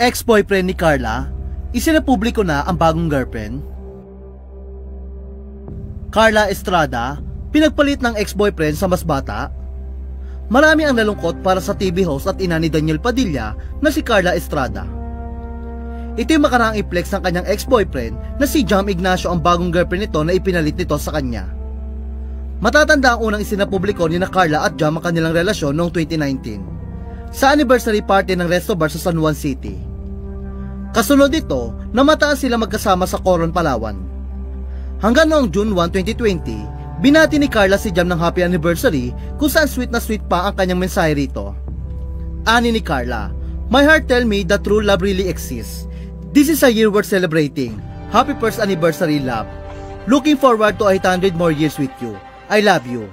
Ex-boyfriend ni Carla, isinapubliko na ang bagong girlfriend. Carla Estrada, pinagpalit ng ex-boyfriend sa mas bata. Marami ang nalungkot para sa TV host at ina ni Daniel Padilla na si Carla Estrada. Ito yung makaraang i-flex ng kanyang ex-boyfriend na si Jam Ignacio ang bagong girlfriend nito na ipinalit nito sa kanya. Matatanda ang unang isinapubliko ni na Carla at Jam ang kanilang relasyon noong 2019 sa anniversary party ng Resto Bar sa San Juan City. Kasunod nito, namataan sila magkasama sa Coron, Palawan. Hanggang noong June 1, 2020, binati ni Carla si Jam ng happy anniversary kung saan sweet na sweet pa ang kanyang mensahe rito. Ani ni Carla, "My heart tell me that true love really exists. This is a year worth celebrating. Happy first anniversary, love. Looking forward to 800 more years with you. I love you."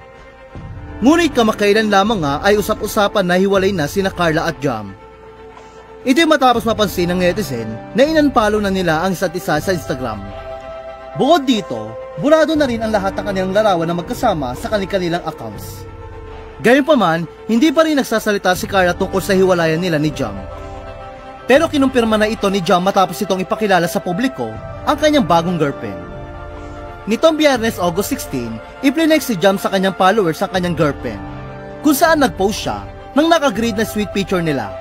Ngunit kamakailan lamang nga ay usap-usapan na hiwalay na sina Carla at Jam. Ito'y matapos mapansin ng netizen na inunfollow na nila ang isa't isa sa Instagram. Bukod dito, burado na rin ang lahat ng kanilang larawan na magkasama sa kanilang accounts. Gayunpaman, hindi pa rin nagsasalita si Carla tungkol sa hiwalayan nila ni Jam. Pero kinumpirma na ito ni Jam matapos itong ipakilala sa publiko ang kanyang bagong girlfriend. Nitong Biyernes, August 16, iplenex si Jam sa kanyang followers ang kanyang girlfriend, kung saan nagpost siya ng naka-grid na sweet picture nila.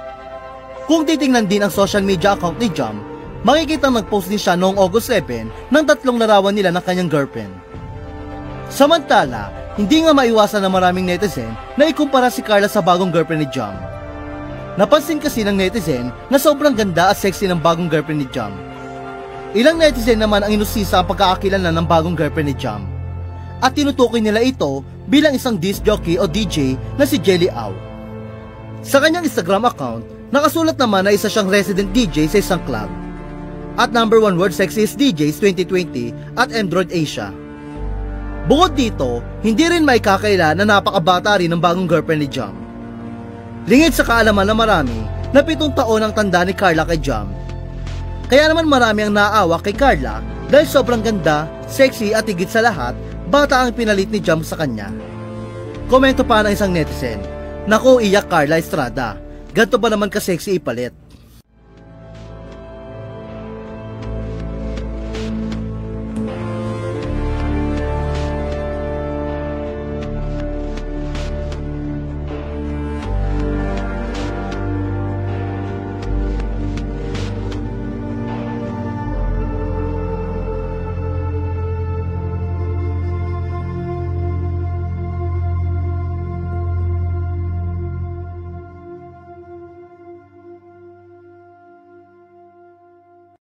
Kung titingnan din ang social media account ni Jam, makikita nag-post din siya noong August 7 ng 3 larawan nila ng kanyang girlfriend. Samantala, hindi nga maiwasan ng maraming netizen na ikumpara si Carla sa bagong girlfriend ni Jam. Napansin kasi ng netizen na sobrang ganda at sexy ng bagong girlfriend ni Jam. Ilang netizen naman ang inusisa ang pagkakakilala ng bagong girlfriend ni Jam, at tinutukoy nila ito bilang isang disc jockey o DJ na si Jelly Au. Sa kanyang Instagram account, nakasulat naman na isa siyang resident DJ sa isang club. At number 1 world sexiest DJs 2020 at Android Asia. Bukod dito, hindi rin may kakaila na napakabata rin ng bagong girlfriend ni Jam. Lingid sa kaalaman na marami, na 7 taon ang tanda ni Carla kay Jam. Kaya naman marami ang naawa kay Carla dahil sobrang ganda, sexy at higit sa lahat, bata ang pinalit ni Jam sa kanya. Komento pa ng isang netizen, "Naku, iyak Carla Estrada. Ganto ba naman ka-sexy ipalit?"